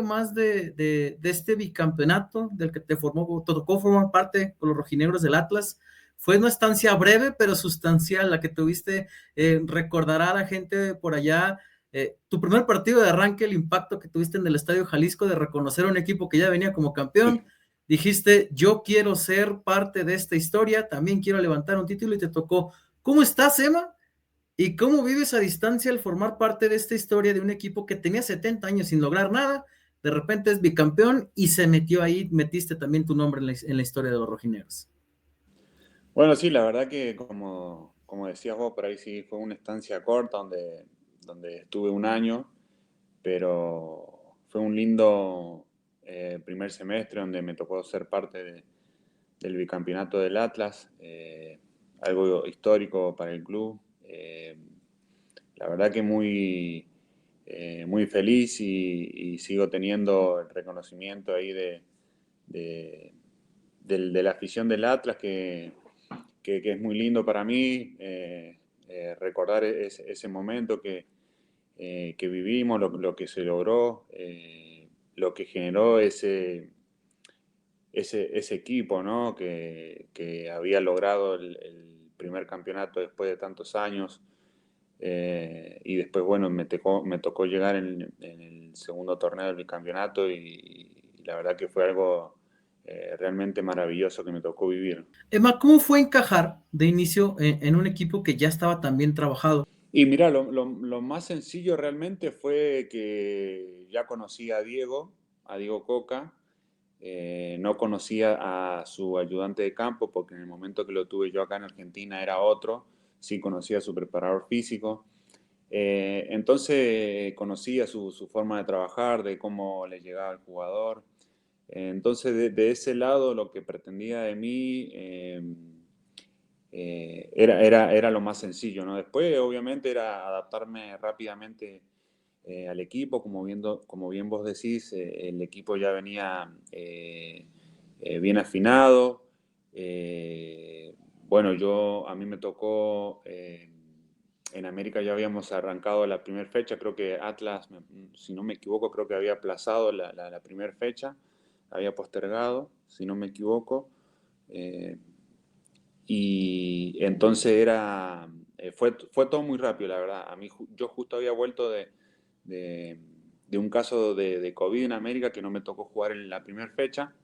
más de este bicampeonato del que te tocó formar parte con los rojinegros del Atlas. Fue una estancia breve, pero sustancial, la que tuviste. Recordará a la gente por allá tu primer partido de arranque, el impacto que tuviste en el Estadio Jalisco de reconocer a un equipo que ya venía como campeón. Dijiste, yo quiero ser parte de esta historia, también quiero levantar un título y te tocó. ¿Cómo estás, Emma? ¿Y cómo vives a distancia al formar parte de esta historia de un equipo que tenía 70 años sin lograr nada? De repente es bicampeón y se metió ahí, metiste también tu nombre en la historia de los rojinegros. Bueno, sí, la verdad que como decías vos, por ahí sí fue una estancia corta donde estuve un año, pero fue un lindo primer semestre donde me tocó ser parte del bicampeonato del Atlas, algo histórico para el club. La verdad que muy feliz y sigo teniendo el reconocimiento ahí de, de la afición del Atlas que es muy lindo para mí recordar ese momento que vivimos, lo que se logró, lo que generó ese equipo, ¿no? que había logrado el primer campeonato después de tantos años. Y después, bueno, me tocó llegar en el segundo torneo del bicampeonato y la verdad que fue algo realmente maravilloso que me tocó vivir. Emma, ¿cómo fue encajar de inicio en un equipo que ya estaba tan bien trabajado? Y mira, lo más sencillo realmente fue que ya conocí a Diego Coca. No conocía a su ayudante de campo porque en el momento que lo tuve yo acá en Argentina era otro. Sí conocía a su preparador físico. Entonces conocía su forma de trabajar, de cómo le llegaba al jugador. Entonces de ese lado lo que pretendía de mí era lo más sencillo, ¿no? Después obviamente era adaptarme rápidamente al equipo, como bien vos decís, el equipo ya venía bien afinado. Bueno, a mí me tocó, en América ya habíamos arrancado la primera fecha, creo que Atlas, si no me equivoco, creo que había aplazado la primera fecha, había postergado, si no me equivoco. Y entonces fue todo muy rápido, la verdad. Yo justo había vuelto de, de un caso de COVID en América que no me tocó jugar en la primera fecha.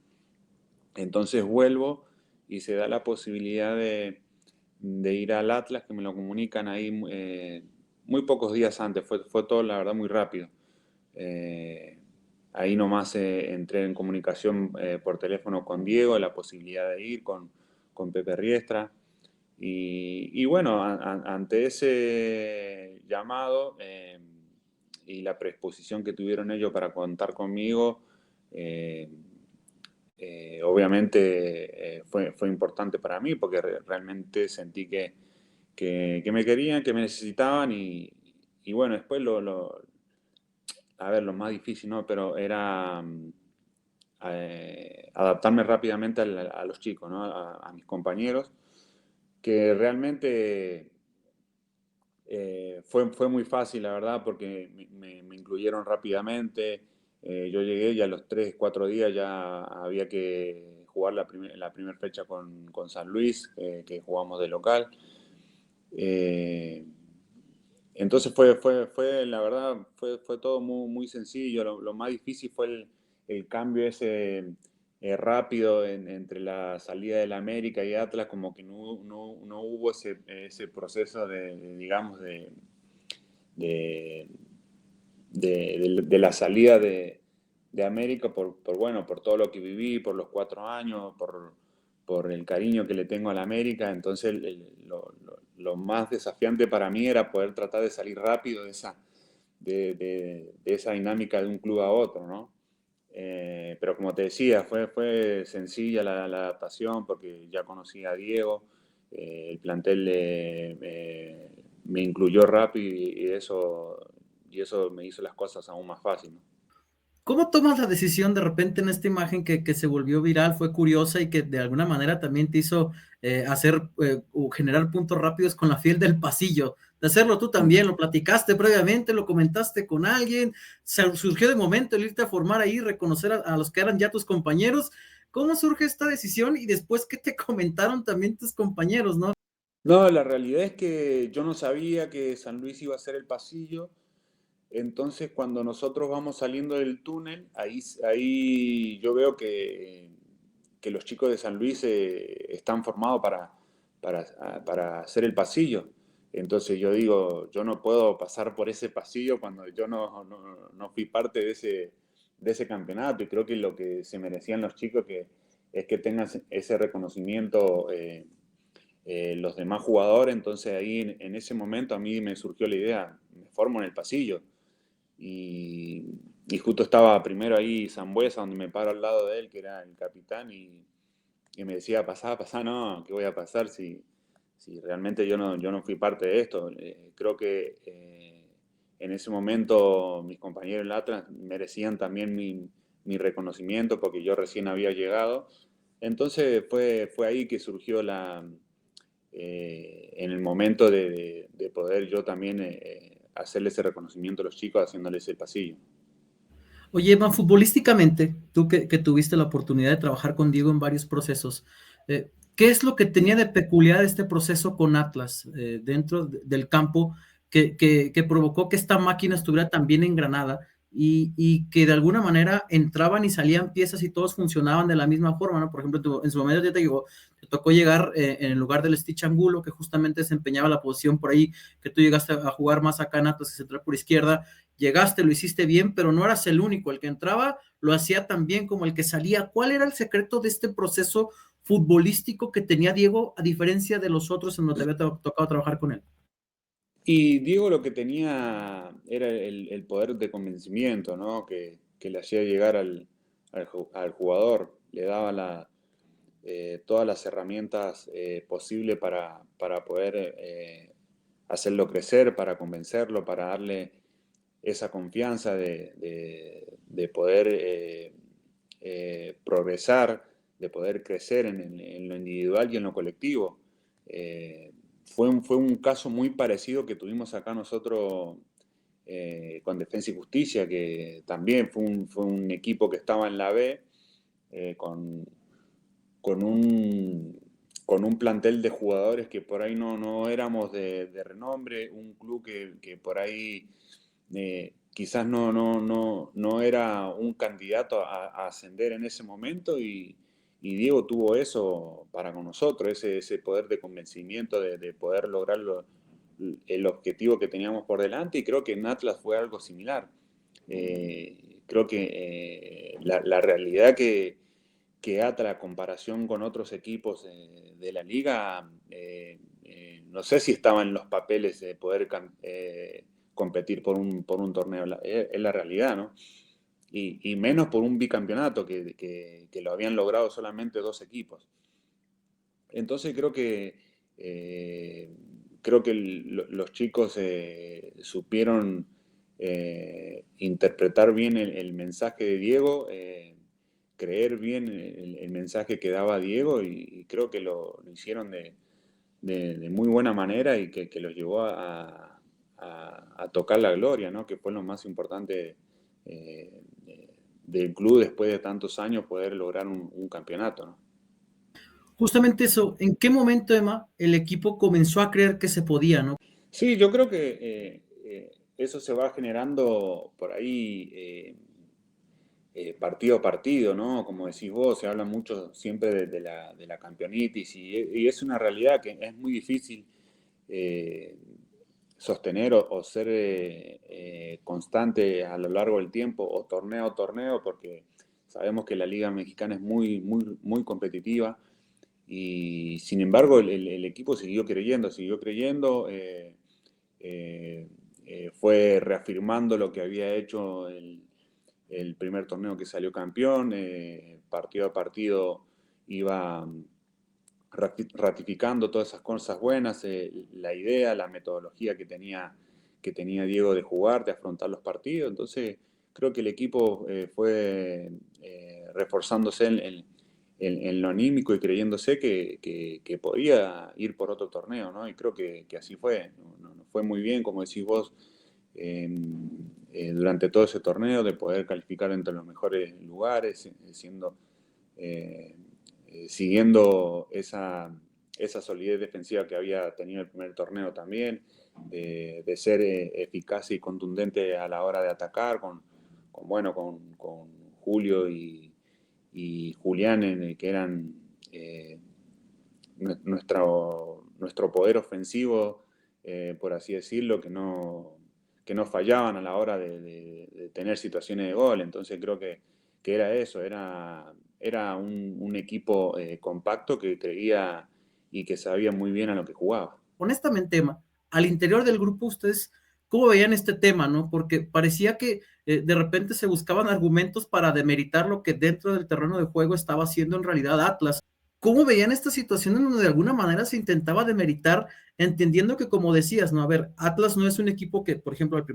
Entonces vuelvo y se da la posibilidad de ir al Atlas, que me lo comunican ahí muy pocos días antes. Fue todo, la verdad, muy rápido. Eh, Ahí nomás entré en comunicación por teléfono con Diego, la posibilidad de ir con Pepe Riestra. Y bueno, ante ese llamado y la predisposición que tuvieron ellos para contar conmigo, eh, obviamente fue importante para mí porque realmente sentí que me querían, que me necesitaban y bueno, después a ver, lo más difícil, ¿no? Pero era adaptarme rápidamente a los chicos, ¿no? A mis compañeros, que realmente fue muy fácil, la verdad, porque me incluyeron rápidamente. Yo llegué y a los 3, 4 días ya había que jugar la primera fecha con San Luis, que jugamos de local. Eh, entonces la verdad, fue todo muy sencillo. Lo más difícil fue el cambio ese rápido entre la salida del América y Atlas, como que no hubo ese proceso digamos, de, de la salida de América bueno, por todo lo que viví, por los 4 años, por el cariño que le tengo a la América. Entonces lo más desafiante para mí era poder tratar de salir rápido de esa dinámica de un club a otro, ¿no? Pero como te decía, fue sencilla la adaptación porque ya conocía a Diego, el plantel me incluyó rápido y eso me hizo las cosas aún más fáciles, ¿no? ¿Cómo tomas la decisión de repente en esta imagen que se volvió viral, fue curiosa y que de alguna manera también te hizo hacer o generar puntos rápidos con la fiel del pasillo? De hacerlo tú también, lo platicaste previamente, lo comentaste con alguien, surgió de momento el irte a formar ahí, reconocer a los que eran ya tus compañeros. ¿Cómo surge esta decisión y después qué te comentaron también tus compañeros, no? No, la realidad es que yo no sabía que San Luis iba a ser el pasillo. Entonces, cuando nosotros vamos saliendo del túnel, ahí yo veo que los chicos de San Luis están formados para hacer el pasillo. Entonces yo digo, yo no puedo pasar por ese pasillo cuando yo no fui parte de ese campeonato. Y creo que lo que se merecían los chicos es que tengan ese reconocimiento los demás jugadores. Entonces ahí en ese momento a mí me surgió la idea, me formo en el pasillo. Y justo estaba primero ahí Sambuesa, donde me paro al lado de él, que era el capitán, y me decía, pasá, pasá, no, ¿qué voy a pasar si realmente yo no fui parte de esto? Creo que en ese momento mis compañeros en Atlas merecían también mi reconocimiento porque yo recién había llegado. Entonces fue ahí que surgió en el momento de poder yo también hacerle ese reconocimiento a los chicos haciéndoles el pasillo. Oye, Evan, futbolísticamente, tú que tuviste la oportunidad de trabajar con Diego en varios procesos, ¿qué es lo que tenía de peculiar este proceso con Atlas dentro del campo que provocó que esta máquina estuviera tan bien engranada y que de alguna manera entraban y salían piezas y todos funcionaban de la misma forma, ¿no? Por ejemplo, en su momento ya te tocó llegar en el lugar del Stitch Angulo, que justamente desempeñaba la posición por ahí, que tú llegaste a jugar más acá en Atlas, que central por izquierda. Llegaste, lo hiciste bien, pero no eras el único. El que entraba lo hacía tan bien como el que salía. ¿Cuál era el secreto de este proceso futbolístico que tenía Diego, a diferencia de los otros en donde había tocado trabajar con él? Y Diego lo que tenía era el poder de convencimiento, ¿no? Que le hacía llegar al jugador, le daba todas las herramientas posibles para poder hacerlo crecer, para convencerlo, para darle esa confianza de poder progresar, de poder crecer en lo individual y en lo colectivo. Fue un caso muy parecido que tuvimos acá nosotros con Defensa y Justicia, que también fue un equipo que estaba en la B, eh, con, con un, con un plantel de jugadores que por ahí no éramos de renombre, un club que por ahí quizás no era un candidato a ascender en ese momento y Diego tuvo eso para con nosotros, ese poder de convencimiento de poder lograr el objetivo que teníamos por delante y creo que en Atlas fue algo similar. Creo que la realidad que Atlas, a comparación con otros equipos de la liga, no sé si estaba en los papeles de poder competir por un torneo, es la realidad, ¿no? Y menos por un bicampeonato que lo habían logrado solamente dos equipos. Entonces creo que los chicos supieron interpretar bien el mensaje de Diego, creer bien el mensaje que daba Diego y creo que lo hicieron de muy buena manera y que los llevó a tocar la gloria, ¿no? Que fue lo más importante del club después de tantos años poder lograr un campeonato, ¿no? Justamente eso, ¿en qué momento, Emma, el equipo comenzó a creer que se podía, no? Sí, yo creo que eso se va generando por ahí partido a partido, ¿no? Como decís vos, se habla mucho siempre de la campeonitis y es una realidad que es muy difícil eh, sostener o ser constante a lo largo del tiempo o torneo a torneo porque sabemos que la Liga Mexicana es muy competitiva y sin embargo el equipo siguió creyendo. Eh, Fue reafirmando lo que había hecho el primer torneo que salió campeón, partido a partido iba ratificando todas esas cosas buenas, la idea, la metodología que tenía Diego de jugar, de afrontar los partidos. Entonces, creo que el equipo fue reforzándose en lo anímico y creyéndose que podía ir por otro torneo, ¿no? Y creo que así fue. No fue muy bien, como decís vos, durante todo ese torneo, de poder calificar entre los mejores lugares, eh, siguiendo esa solidez defensiva que había tenido el primer torneo también, de ser eficaz y contundente a la hora de atacar, con Julio y Julián, que eran nuestro poder ofensivo, por así decirlo, que no fallaban a la hora de tener situaciones de gol. Entonces creo que era eso, era un equipo compacto que creía y que sabía muy bien a lo que jugaba. Honestamente, Emma, al interior del grupo, ustedes, ¿cómo veían este tema, no? Porque parecía que de repente se buscaban argumentos para demeritar lo que dentro del terreno de juego estaba haciendo en realidad Atlas. ¿Cómo veían esta situación en donde de alguna manera se intentaba demeritar, entendiendo que, como decías, no, a ver, Atlas no es un equipo que, por ejemplo, al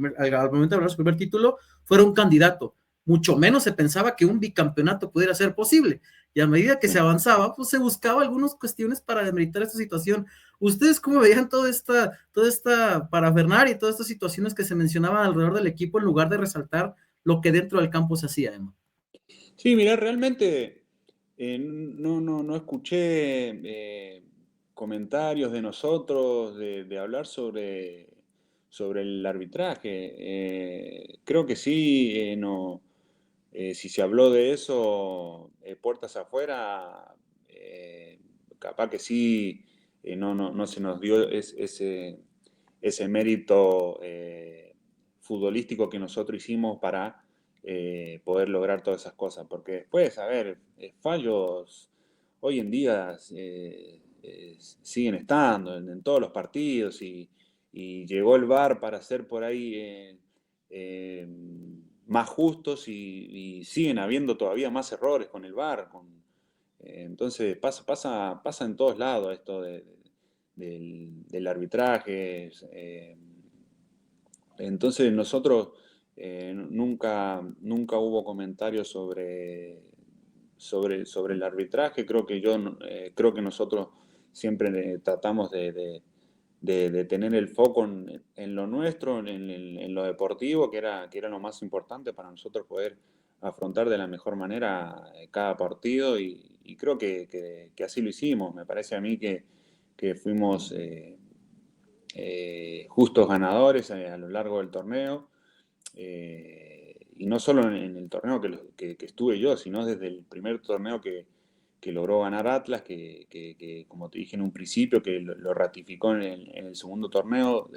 momento de hablar de su primer título, fuera un candidato? Mucho menos se pensaba que un bicampeonato pudiera ser posible. Y a medida que se avanzaba, pues se buscaba algunas cuestiones para demeritar esta situación. ¿Ustedes cómo veían toda esta parafernalia y todas estas situaciones que se mencionaban alrededor del equipo en lugar de resaltar lo que dentro del campo se hacía, Emma? Sí, mira, realmente no escuché comentarios de nosotros de hablar sobre el arbitraje. Creo que sí, no, si se habló de eso puertas afuera, capaz que sí, no se nos dio ese mérito futbolístico que nosotros hicimos para poder lograr todas esas cosas. Porque después, a ver, fallos hoy en día siguen estando en todos los partidos y llegó el VAR para hacer por ahí eh, más justos y siguen habiendo todavía más errores con el VAR. Entonces pasa en todos lados esto del arbitraje. Entonces nosotros nunca hubo comentarios sobre el arbitraje. Creo que nosotros siempre tratamos de tener el foco en lo nuestro, en lo deportivo, que era lo más importante para nosotros poder afrontar de la mejor manera cada partido y creo que así lo hicimos. Me parece a mí que fuimos justos ganadores a lo largo del torneo. Y no solo en el torneo que estuve yo, sino desde el primer torneo que logró ganar Atlas, que, como te dije en un principio, que lo ratificó en el segundo torneo,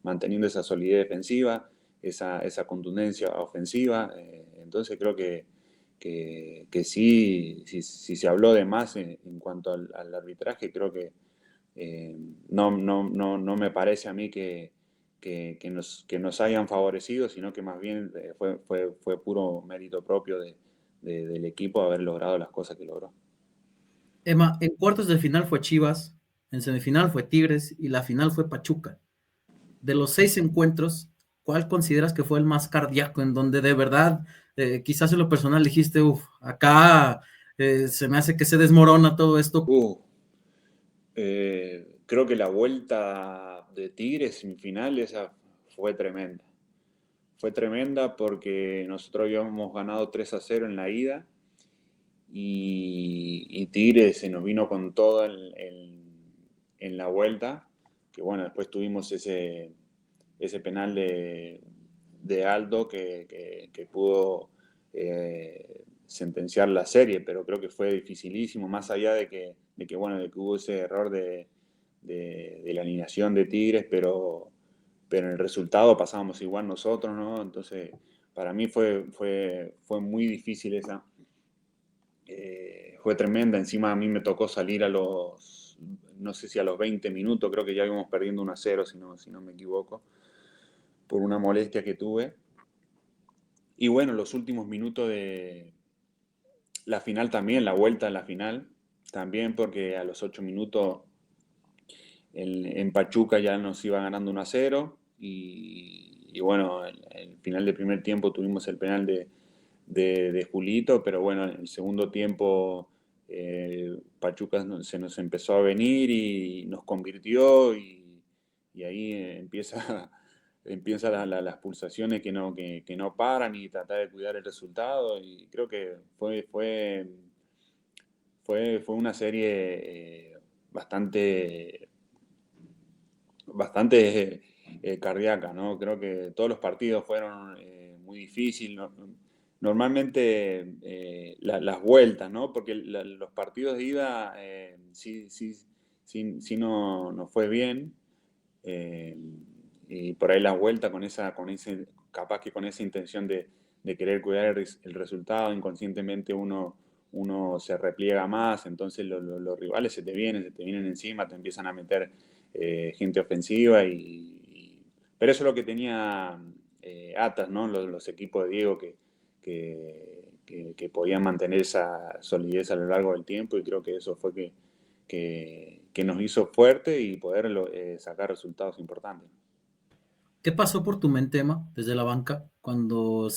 manteniendo esa solidez defensiva, esa contundencia ofensiva. Entonces creo que sí, si se habló de más en cuanto al arbitraje, creo que no me parece a mí que nos hayan favorecido, sino que más bien fue puro mérito propio del equipo haber logrado las cosas que logró. Emma, en cuartos de final fue Chivas, en semifinal fue Tigres y la final fue Pachuca. De los 6 encuentros, ¿cuál consideras que fue el más cardíaco, en donde de verdad, quizás en lo personal dijiste, uff, acá se me hace que se desmorona todo esto? Creo que la vuelta de Tigres semifinal esa fue tremenda. Fue tremenda porque nosotros habíamos ganado 3-0 en la ida y Tigres se nos vino con todo en la vuelta, que bueno, después tuvimos ese penal de Aldo que pudo sentenciar la serie, pero creo que fue dificilísimo, más allá bueno, de que hubo ese error de la alineación de Tigres, pero en el resultado pasábamos igual nosotros, ¿no? Entonces, para mí fue muy difícil esa. Fue tremenda, encima a mí me tocó salir no sé si a los 20 minutos, creo que ya íbamos perdiendo 1-0, si no me equivoco, por una molestia que tuve. Y bueno, los últimos minutos de la final también, la vuelta en la final, también porque a los 8 minutos en Pachuca ya nos iba ganando 1-0 y bueno, el final del primer tiempo tuvimos el penal de Julito, pero bueno, en el segundo tiempo Pachuca se nos empezó a venir y nos convirtió y ahí empiezan las pulsaciones que no paran y tratar de cuidar el resultado y creo que fue una serie bastante cardíaca, ¿no? Creo que todos los partidos fueron muy difíciles. ¿No? Normalmente las vueltas, ¿no? Porque los partidos de ida sí no fue bien. eh, y por ahí la vuelta capaz que con esa intención de querer cuidar el resultado, inconscientemente uno se repliega más, entonces los rivales se te vienen encima, te empiezan a meter gente ofensiva pero eso es lo que tenía Atlas, ¿no? Los equipos de Diego que podían mantener esa solidez a lo largo del tiempo y creo que eso fue que nos hizo fuerte y poder sacar resultados importantes. ¿Qué pasó por tu mente, Emma, desde la banca, cuando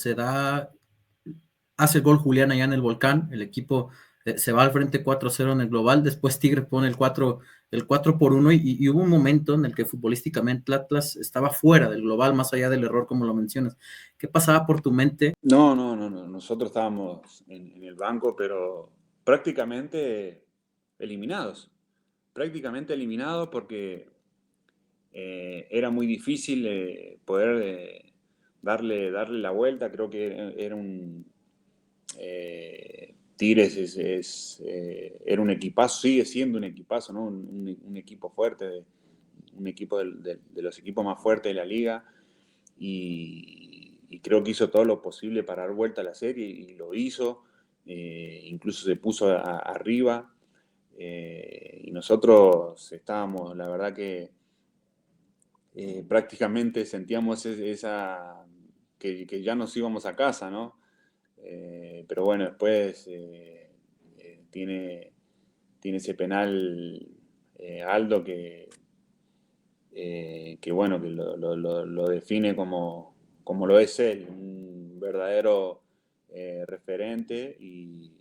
hace el gol Julián allá en el Volcán, el equipo se va al frente 4-0 en el global, después Tigre pone el 4-1 y hubo un momento en el que futbolísticamente Atlas estaba fuera del global, más allá del error como lo mencionas? ¿Qué pasaba por tu mente? No, nosotros estábamos en el banco, pero prácticamente eliminados, prácticamente eliminados porque era muy difícil poder darle la vuelta. Creo que era Tigres era un equipazo, sigue siendo un equipazo, ¿no? Un equipo fuerte, un equipo de los equipos más fuertes de la liga y creo que hizo todo lo posible para dar vuelta a la serie y lo hizo, incluso se puso arriba y nosotros estábamos, la verdad que prácticamente sentíamos que ya nos íbamos a casa, ¿no? Pero bueno, después tiene ese penal Aldo que bueno, que lo define como lo es él, un verdadero referente y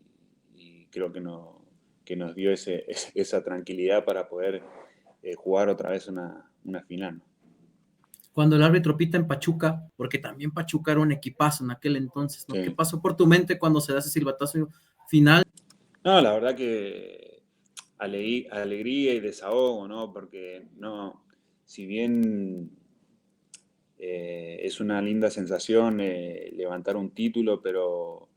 creo que nos dio esa tranquilidad para poder jugar otra vez una final. Cuando el árbitro pita en Pachuca, porque también Pachuca era un equipazo en aquel entonces, ¿no? ¿Qué Sí. pasó por tu mente cuando se da ese silbatazo final? No, la verdad que alegría y desahogo, ¿no? Porque no, si bien es una linda sensación levantar un título, pero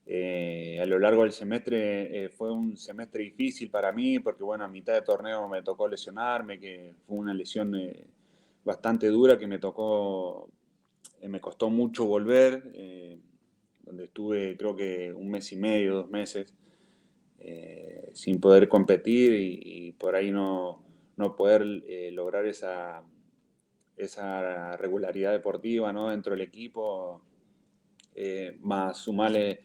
a lo largo del semestre fue un semestre difícil para mí, porque bueno, a mitad de torneo me tocó lesionarme, que fue una lesión bastante dura que me costó mucho volver, donde estuve creo que un mes y medio, 2 meses sin poder competir y por ahí no poder lograr esa regularidad deportiva, ¿no? Dentro del equipo, más sumarle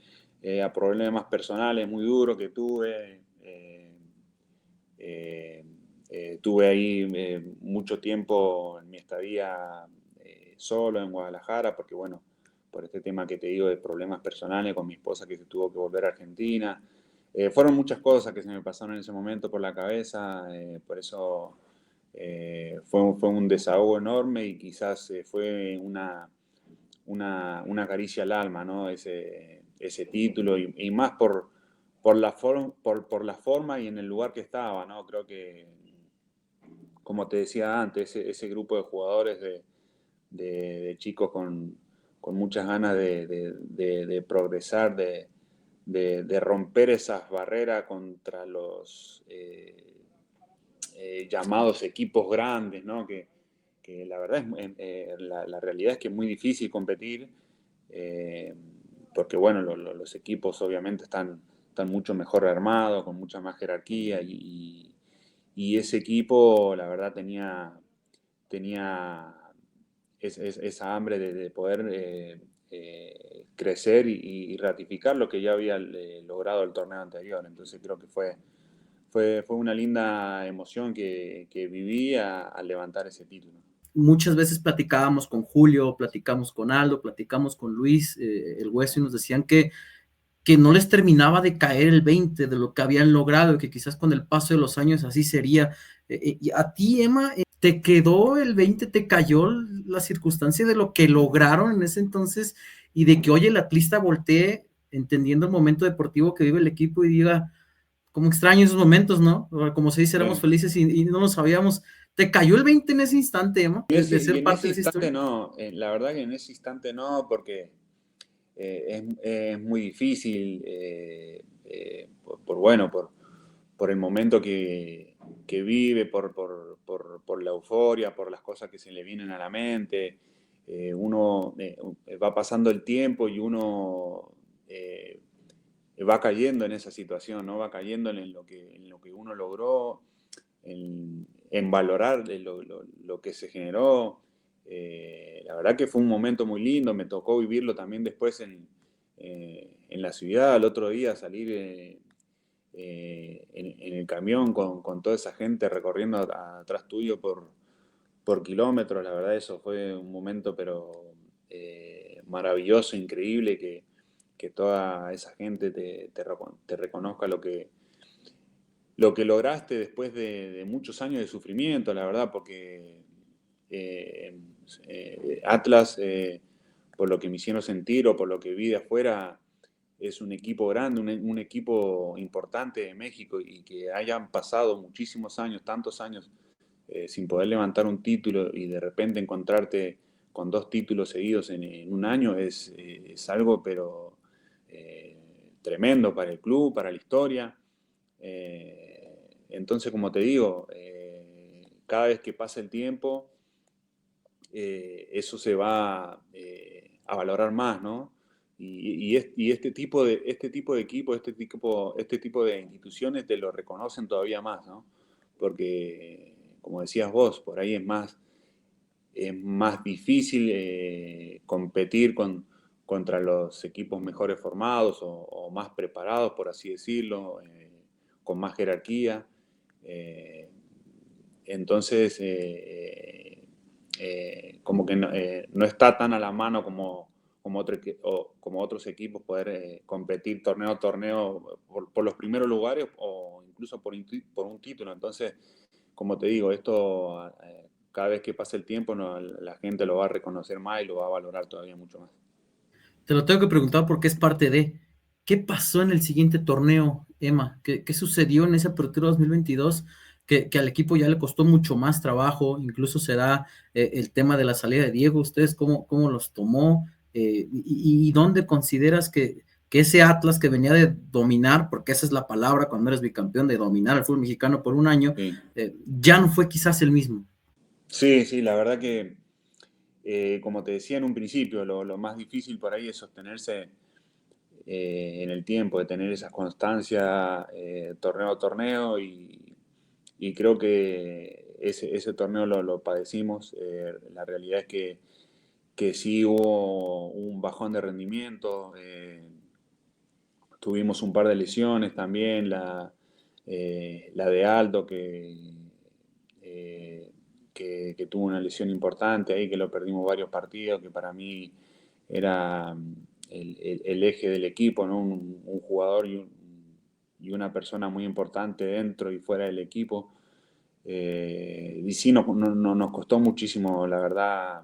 a problemas personales muy duros que tuve. Tuve ahí mucho tiempo en mi estadía solo en Guadalajara, porque bueno, por este tema que te digo de problemas personales con mi esposa que se tuvo que volver a Argentina. Fueron muchas cosas que se me pasaron en ese momento por la cabeza, por eso fue un desahogo enorme y quizás fue una caricia al alma, ¿no? Ese título y más por la forma y en el lugar que estaba, ¿no? Creo que, como te decía antes, ese grupo de jugadores de chicos con muchas ganas de progresar, de romper esas barreras contra los llamados equipos grandes, ¿no? Que la verdad la realidad es que es muy difícil competir, eh, porque bueno, los equipos obviamente están mucho mejor armados, con mucha más jerarquía y ese equipo la verdad tenía esa hambre de poder crecer y ratificar lo que ya había logrado el torneo anterior. Entonces creo que fue una linda emoción que viví al levantar ese título. muchas veces platicábamos con Julio, platicamos con Aldo, platicamos con Luis, el Hueso, y nos decían que no les terminaba de caer el 20 de lo que habían logrado, y que quizás con el paso de los años así sería. Y a ti, Emma, ¿te quedó el 20, te cayó la circunstancia de lo que lograron en ese entonces y de que hoy el atlista voltee entendiendo el momento deportivo que vive el equipo y diga, como extraño esos momentos, ¿no? Como se dice, éramos Sí. felices y no lo sabíamos. ¿Te cayó el 20 en ese instante, Emma, de Y ser en parte ese de esa historia? instante no, la verdad que en ese instante no, porque es muy difícil, bueno, por el momento que vive, por la euforia, por las cosas que se le vienen a la mente. Uno va pasando el tiempo y uno va cayendo en esa situación, ¿no? Va cayendo en lo que uno logró, en valorar lo que se generó. La verdad que fue un momento muy lindo, me tocó vivirlo también después en la ciudad, el otro día salir en el camión con toda esa gente recorriendo atrás tuyo por kilómetros. La verdad eso fue un momento pero maravilloso, increíble, que toda esa gente te reconozca lo que lograste después de muchos años de sufrimiento, la verdad, porque eh, Atlas, por lo que me hicieron sentir o por lo que vi de afuera, es un equipo grande, un equipo importante de México, y que hayan pasado muchísimos años, tantos años, sin poder levantar un título y de repente encontrarte con 2 títulos seguidos en un año es algo pero eh, tremendo para el club, para la historia. Entonces, como te digo, cada vez que pasa el tiempo, eso se va a valorar más, ¿no? Y este tipo de equipos, este tipo de instituciones te lo reconocen todavía más, ¿no? Porque, como decías vos, por ahí es más difícil competir contra los equipos mejores formados o más preparados, por así decirlo, con más jerarquía. Eh, entonces, como que no está tan a la mano como otros equipos poder competir torneo a torneo por los primeros lugares o incluso por un título. Entonces, como te digo, esto cada vez que pase el tiempo la gente lo va a reconocer más y lo va a valorar todavía mucho más. Te lo tengo que preguntar porque es parte de. ¿Qué pasó en el siguiente torneo, Emma? ¿Qué sucedió en esa apertura 2022? Que al equipo ya le costó mucho más trabajo, incluso se da el tema de la salida de Diego. ¿Ustedes cómo los tomó? Y dónde consideras que ese Atlas que venía de dominar, porque esa es la palabra cuando eres bicampeón, de dominar al fútbol mexicano por un año, Sí, ya no fue quizás el mismo? sí, sí, la verdad que, como te decía en un principio, lo más difícil por ahí es sostenerse en el tiempo, de tener esa constancia torneo a torneo, y creo que ese torneo lo padecimos. La realidad es que sí hubo un bajón de rendimiento, tuvimos un par de lesiones también, la de Aldo eh, que tuvo una lesión importante ahí, que lo perdimos varios partidos, que para mí era el eje del equipo, ¿no? Un jugador y una persona muy importante dentro y fuera del equipo. Y sí, nos costó muchísimo, la verdad,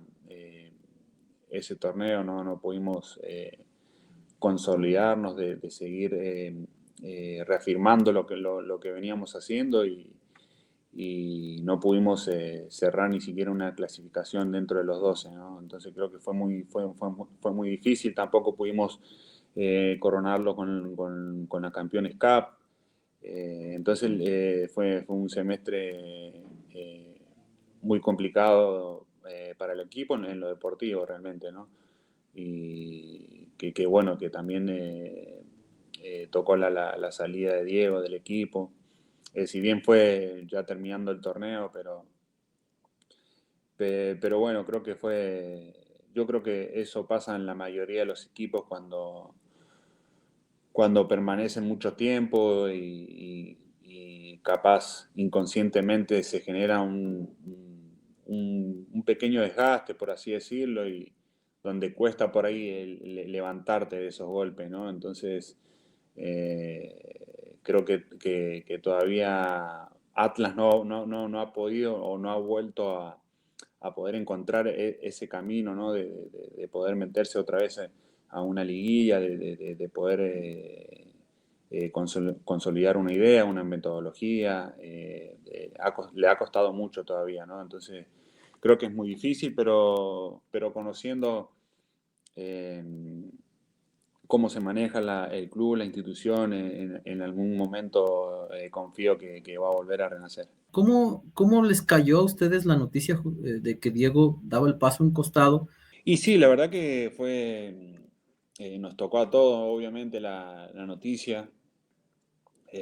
ese torneo. No pudimos consolidarnos, de seguir reafirmando lo que veníamos haciendo, y no pudimos cerrar ni siquiera una clasificación dentro de los 12, ¿no? Entonces creo que fue muy difícil. Tampoco pudimos coronarlo con la Campeones Cup. Entonces fue un semestre muy complicado para el equipo en lo deportivo realmente, ¿no? Y que bueno, que también tocó la salida de Diego del equipo. Si bien fue ya terminando el torneo, pero bueno, yo creo que eso pasa en la mayoría de los equipos cuando permanecen mucho tiempo y capaz inconscientemente se genera un pequeño desgaste, por así decirlo, y donde cuesta por ahí levantarte de esos golpes, ¿no? Entonces, creo que todavía Atlas no ha podido o no ha vuelto a poder encontrar ese camino, ¿no? De poder meterse otra vez a una liguilla, de poder consolidar una idea, una metodología. Le ha costado mucho todavía, ¿no? Entonces, creo que es muy difícil, pero conociendo eh, cómo se maneja el club, la institución, en algún momento confío que va a volver a renacer. ¿Cómo les cayó a ustedes la noticia de que Diego daba el paso a un costado? Y sí, la verdad que nos tocó a todos, obviamente, la noticia,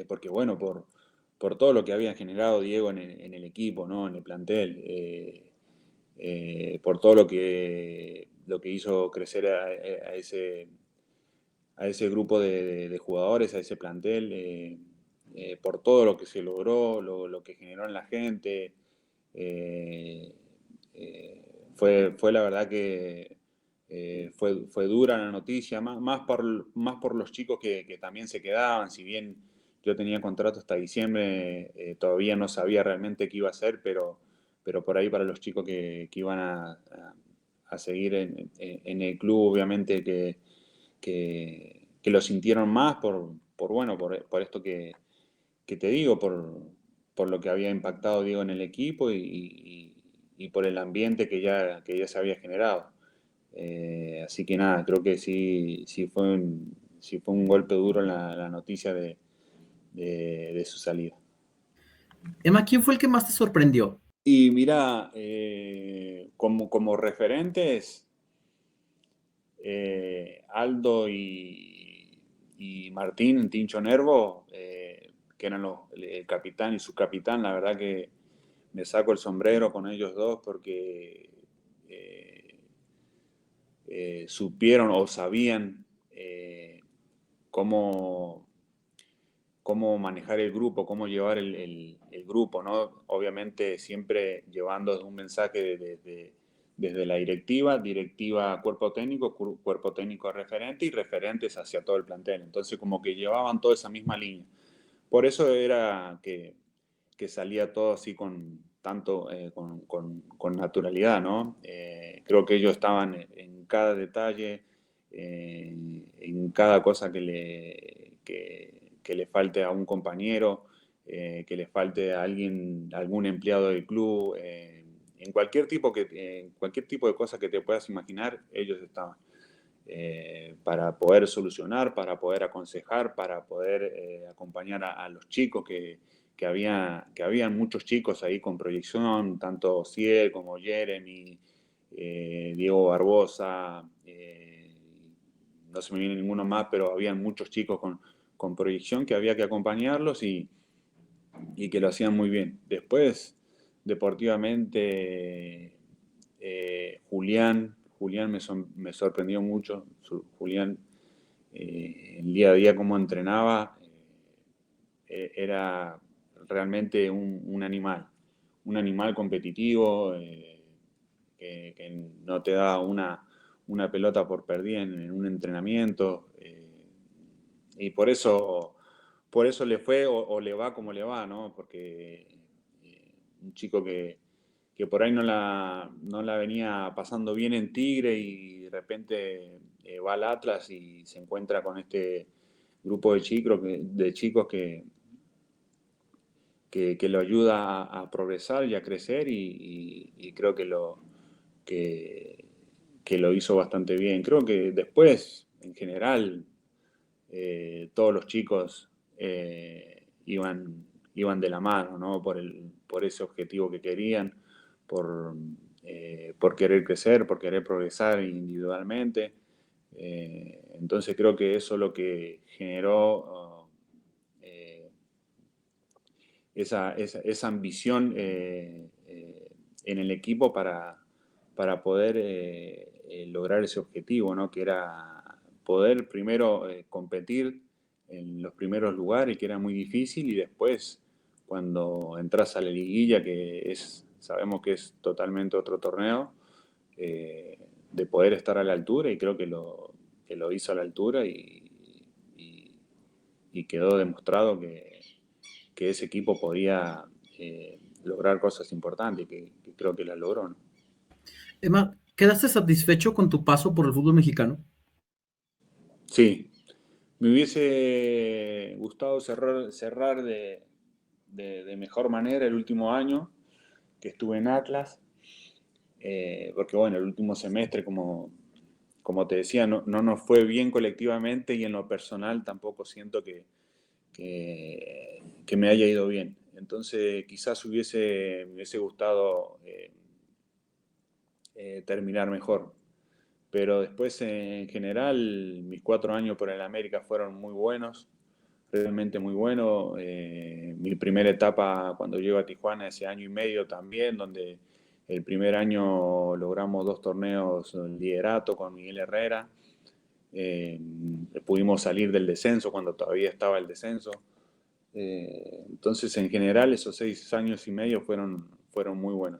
porque bueno, por todo lo que había generado Diego en el equipo, ¿no? En el plantel, por todo lo que hizo crecer a ese grupo de jugadores, a ese plantel, por todo lo que se logró, lo que generó en la gente. eh, eh, fue la verdad que fue dura la noticia, más por los chicos que también se quedaban, si bien yo tenía contrato hasta diciembre, todavía no sabía realmente qué iba a hacer, pero por ahí para los chicos que iban a seguir en el club, obviamente que lo sintieron más bueno, por esto que te digo, por lo que había impactado Diego en el equipo y por el ambiente que ya se había generado. Así que nada, creo que sí fue un golpe duro la noticia de su salida. Emma, ¿quién fue el que más te sorprendió? Y mira, como referentes, Aldo y Martín Tincho Nervo, que eran el capitán y subcapitán, la verdad que me saco el sombrero con ellos dos porque eh, supieron o sabían cómo, cómo manejar el grupo, cómo llevar el grupo, ¿no? Obviamente siempre llevando un mensaje desde la directiva cuerpo técnico referente y referentes hacia todo el plantel. Entonces como que llevaban toda esa misma línea. Por eso era que salía todo así con naturalidad, ¿no? Creo que ellos estaban en cada detalle, en cada cosa que le falte a un compañero, que le falte a algún empleado del club, en cualquier tipo de cosa que te puedas imaginar, ellos estaban. Para poder solucionar, para poder aconsejar, para poder acompañar a los chicos que habían muchos chicos ahí con proyección, tanto Ciel como Jeremy, Diego Barbosa, no se me viene ninguno más, pero habían muchos chicos con proyección que había que acompañarlos y que lo hacían muy bien. Después, deportivamente, Julián me sorprendió mucho. Julián, el día a día cómo entrenaba, era realmente un animal competitivo, que no te da una pelota por perdida en un entrenamiento, y por eso le fue o le va como le va, ¿no? Porque un chico que por ahí no la venía pasando bien en Tigre y de repente va al Atlas y se encuentra con este grupo de chicos que lo ayuda a progresar y a crecer y creo que, que lo hizo bastante bien. Creo que después, en general, todos los chicos iban de la mano, ¿no? Por ese objetivo que querían, por querer crecer, por querer progresar individualmente. Entonces creo que eso es lo que generó esa ambición en el equipo para poder lograr ese objetivo, ¿no? Que era poder primero competir en los primeros lugares, que era muy difícil, y después, cuando entras a la liguilla, que es sabemos que es totalmente otro torneo, de poder estar a la altura, y creo que lo hizo a la altura, y quedó demostrado que ese equipo podía lograr cosas importantes, que creo que las logró, ¿no? Emma, ¿quedaste satisfecho con tu paso por el fútbol mexicano? Sí, me hubiese gustado cerrar de mejor manera el último año que estuve en Atlas, porque bueno, el último semestre, como te decía, no nos fue bien colectivamente, y en lo personal tampoco siento que me haya ido bien. Entonces quizás me hubiese gustado terminar mejor. Pero después, en general, mis 4 años por el América fueron muy buenos, realmente muy buenos. Mi primera etapa cuando llego a Tijuana, ese año y medio también, donde el primer año logramos 2 torneos en liderato con Miguel Herrera. Pudimos salir del descenso cuando todavía estaba el descenso. Entonces, en general, esos 6 años y medio fueron muy buenos.